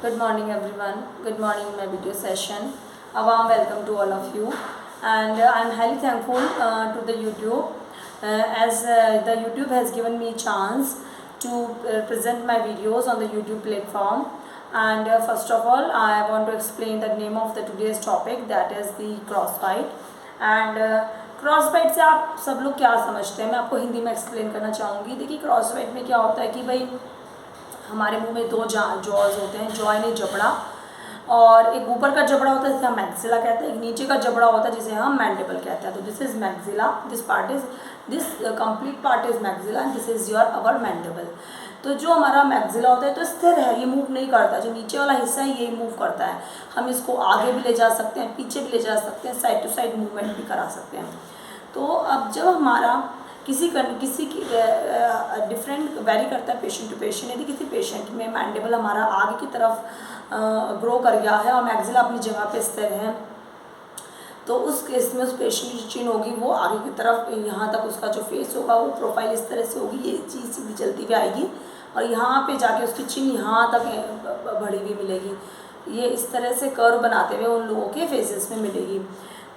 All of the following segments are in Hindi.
Good morning, everyone. Good morning, my video session. A warm welcome to all of you. And I'm highly thankful to the YouTube as the YouTube has given me chance to present my videos on the YouTube platform. And first of all, I want to explain the name of the today's topic, that is the crossbite. And crossbite से आप सब लोग क्या समझते हैं, मैं आपको हिंदी में एक्सप्लेन करना चाहूँगी। देखिए, क्रॉसबाइट में क्या होता है कि भाई हमारे मुंह में दो जॉज होते हैं, जॉ यानी जबड़ा, और एक ऊपर का जबड़ा होता है जिसे हम मैक्सिला कहते हैं, एक नीचे का जबड़ा होता है जिसे हम मैंडिबल कहते हैं। तो this is maxilla, this complete part is maxilla and this is your our mandible. तो जो हमारा मैक्सिला होता है तो स्थिर है, ये मूव नहीं करता। जो नीचे वाला हिस्सा है ये मूव करता है। हम इसको आगे भी ले जा सकते हैं, पीछे भी ले जा सकते हैं, साइड टू साइड मूवमेंट भी करा सकते हैं। तो अब जब हमारा किसी की डिफरेंट वेरी करता है पेशेंट टू पेशेंट। यदि किसी पेशेंट में मैंडिबल हमारा आगे की तरफ ग्रो कर गया है और मैक्सिला अपनी जगह पे स्थिर है, तो उस केस में उस पेशेंट की जो चिन होगी वो आगे की तरफ, यहाँ तक उसका जो फेस होगा वो प्रोफाइल इस तरह से होगी, ये चीज़ सीधी चलती हुई आएगी और यहाँ पे जाके उसकी चिन यहाँ तक बढ़ी हुई मिलेगी। ये इस तरह से कर्व बनाते हुए उन लोगों के फेसेस में मिलेगी।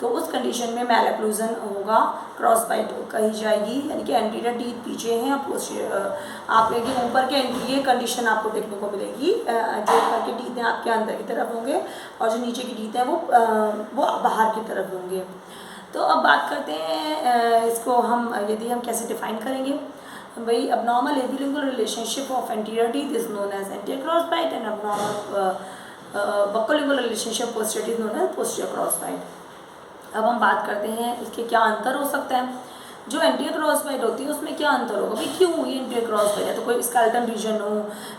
तो उस कंडीशन में मैलक्लूजन होगा, क्रॉसबाइट कही जाएगी, यानी कि एंटीरियर टीथ पीछे हैं, आप देखिए ऊपर के ये कंडीशन आपको देखने को मिलेगी। जो ऊपर के टीथ हैं आपके अंदर की तरफ होंगे और जो नीचे की टीथ हैं वो बाहर की तरफ होंगे। तो अब बात करते हैं इसको यदि हम कैसे डिफाइन करेंगे। भाई, abnormal apilingual relationship of anterior teeth is known as anterior crossbite and abnormal buccolingual relationship posterior teeth known as posterior crossbite। अब हम बात करते हैं इसके क्या अंतर हो सकता है। जो एंटीरियर क्रॉसबाइट होती है उसमें क्या अंतर होगा, भाई क्यों ये एंटीरियर क्रॉसबाइट है। तो कोई स्केलेटन रीजन हो,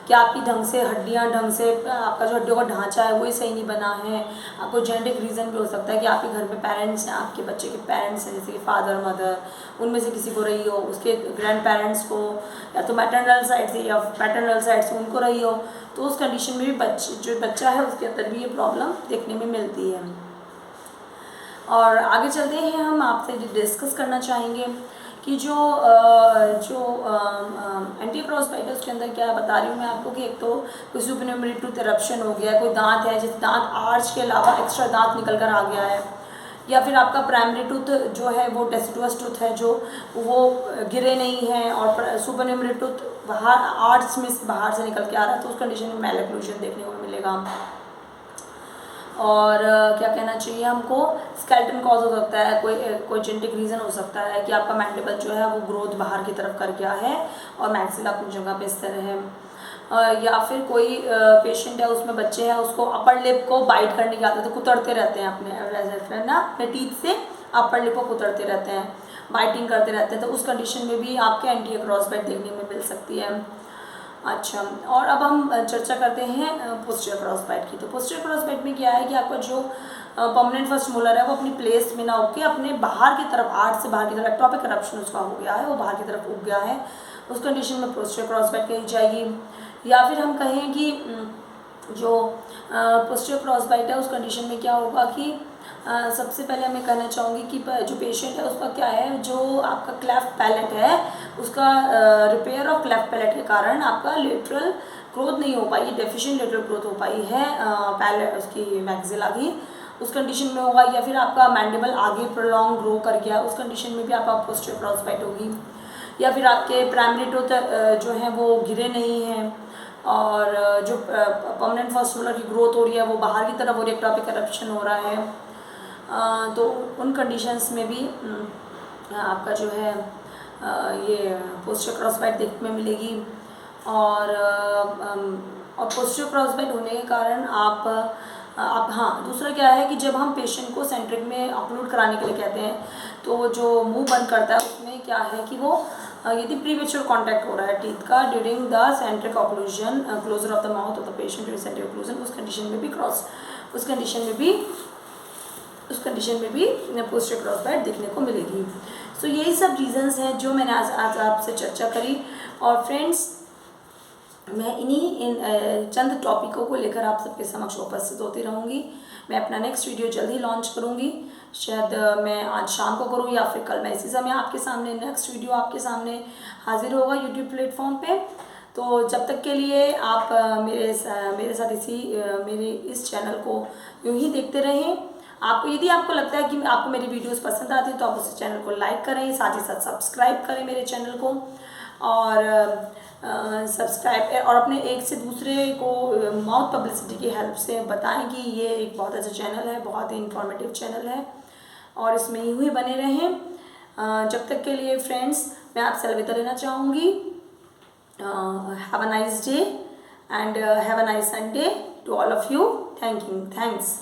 क्या आपकी हड्डियां ढंग से आपका जो हड्डियों का ढांचा है वो सही नहीं बना है। आपको जेनेटिक रीज़न भी हो सकता है कि आपके घर में पेरेंट्स हैं, आपके बच्चे के पेरेंट्स हैं, जैसे कि फादर मदर, उनमें से किसी को रही हो, उसके ग्रैंड पेरेंट्स को, या तो मैटरनल साइड से या पैटर्नल साइड से उनको रही हो। तो उस कंडीशन में भी जो बच्चा है उसके अंदर भी ये प्रॉब्लम देखने में मिलती है। और आगे चलते हैं, हम आपसे डिस्कस करना चाहेंगे कि जो एंटीरियर क्रॉसबाइट है उसके अंदर क्या बता रही हूँ मैं आपको कि एक तो कोई सुपरन्यूमरी टूथ इरप्शन हो गया, कोई दांत है जैसे दांत आर्च के अलावा एक्स्ट्रा दांत निकल कर आ गया है, या फिर आपका प्राइमरी टूथ जो है वो डेसिडुअस टूथ है जो वो गिरे नहीं हैं और सुपरन्यूमरी टूथ बाहर आर्च में बाहर से निकल के आ रहा है, तो उस कंडीशन में मैलक्लूजन देखने को मिलेगा। और क्या कहना चाहिए हमको, स्केलेटन कॉज हो सकता है, कोई जेनेटिक रीज़न हो सकता है कि आपका मैंडिबल जो है वो ग्रोथ बाहर की तरफ कर गया है और मैक्सिला अपनी जगह पे स्थिर है। या फिर कोई पेशेंट है उसमें बच्चे हैं उसको अपर लिप को बाइट करने की आदत है, कुतरते रहते हैं अपने टीथ से अपर लिप को कुतरते रहते हैं, बाइटिंग करते रहते हैं। तो उस कंडीशन में भी आपके एंटीरियर क्रॉसबाइट देखने में मिल सकती है। अच्छा, और अब हम चर्चा करते हैं पोस्टीरियर क्रॉसबाइट की। तो पोस्टीरियर क्रॉसबाइट में क्या है कि आपका जो परमानेंट फर्स्ट मोलर है वो अपनी प्लेस में ना होके अपने बाहर की तरफ, आर्च से बाहर की तरफ, एक्टोपिक करप्शन उसका हो गया है, वो बाहर की तरफ उग गया है, उस कंडीशन में पोस्टीरियर क्रॉसबाइट कही जाएगी। या फिर हम कहें कि जो पोस्टीरियर क्रॉसबाइट है उस कंडीशन में क्या होगा कि सबसे पहले मैं कहना चाहूँगी कि जो पेशेंट है उसका क्या है, जो आपका क्लेफ्ट पैलेट है उसका रिपेयर ऑफ क्लेफ्ट पैलेट के कारण आपका लेटरल ग्रोथ नहीं हो पाई, डेफिशिएंट लेटरल ग्रोथ हो पाई है पैलेट उसकी मैक्सिला की, उस कंडीशन में होगा। या फिर आपका मैंडिबल आगे प्रोलॉन्ग ग्रो कर गया, उस कंडीशन में भी आपका पोस्टीरियर क्रॉसबाइट होगी। या फिर आपके प्राइमरी टूथ जो है वो गिरे नहीं हैं और जो परमानेंट फर्स्ट मोलर की ग्रोथ हो रही है वो बाहर की तरफ हो रही है, एक्टोपिक करप्शन हो रहा है, तो उन कंडीशंस में भी आपका जो है ये पोस्टीरियर क्रॉसबाइट देखने में मिलेगी। और पोस्टीरियर क्रॉसबाइट होने के कारण आप हाँ, दूसरा क्या है कि जब हम पेशेंट को सेंट्रिक में अपलोड कराने के लिए कहते हैं तो जो मुंह बंद करता है उसमें क्या है कि वो यदि प्रीमेच्योर कांटेक्ट हो रहा है टीथ का during the centric occlusion, closure of the mouth of the patient during centric occlusion, उस कंडीशन में भी पोस्टीरियर क्रॉसबाइट देखने को मिलेगी। सो यही सब रीजंस हैं जो मैंने आज आपसे चर्चा करी। और फ्रेंड्स, मैं इन चंद टॉपिकों को लेकर आप सबके समक्ष उपस्थित होती रहूँगी। मैं अपना नेक्स्ट वीडियो जल्द ही लॉन्च करूँगी, शायद मैं आज शाम को करूँ या फिर कल मैं इसी समय आपके सामने नेक्स्ट वीडियो आपके सामने हाजिर होगा यूट्यूब प्लेटफॉर्म पे। तो जब तक के लिए आप मेरे साथ मेरे इस चैनल को यूं ही देखते रहें। आपको यदि आपको लगता है कि आपको मेरी वीडियोस पसंद आती हैं तो आप उस चैनल को लाइक करें, साथ ही साथ सब्सक्राइब करें मेरे चैनल को, और सब्सक्राइब और अपने एक से दूसरे को माउथ पब्लिसिटी की हेल्प से बताएं कि ये एक बहुत अच्छा चैनल है, बहुत ही इंफॉर्मेटिव चैनल है, और इसमें यूँ ही बने रहें। जब तक के लिए फ्रेंड्स मैं आपसे अलविदा लेना चाहूँगी। Have a nice day and have a nice Sunday to all of you. Thanks.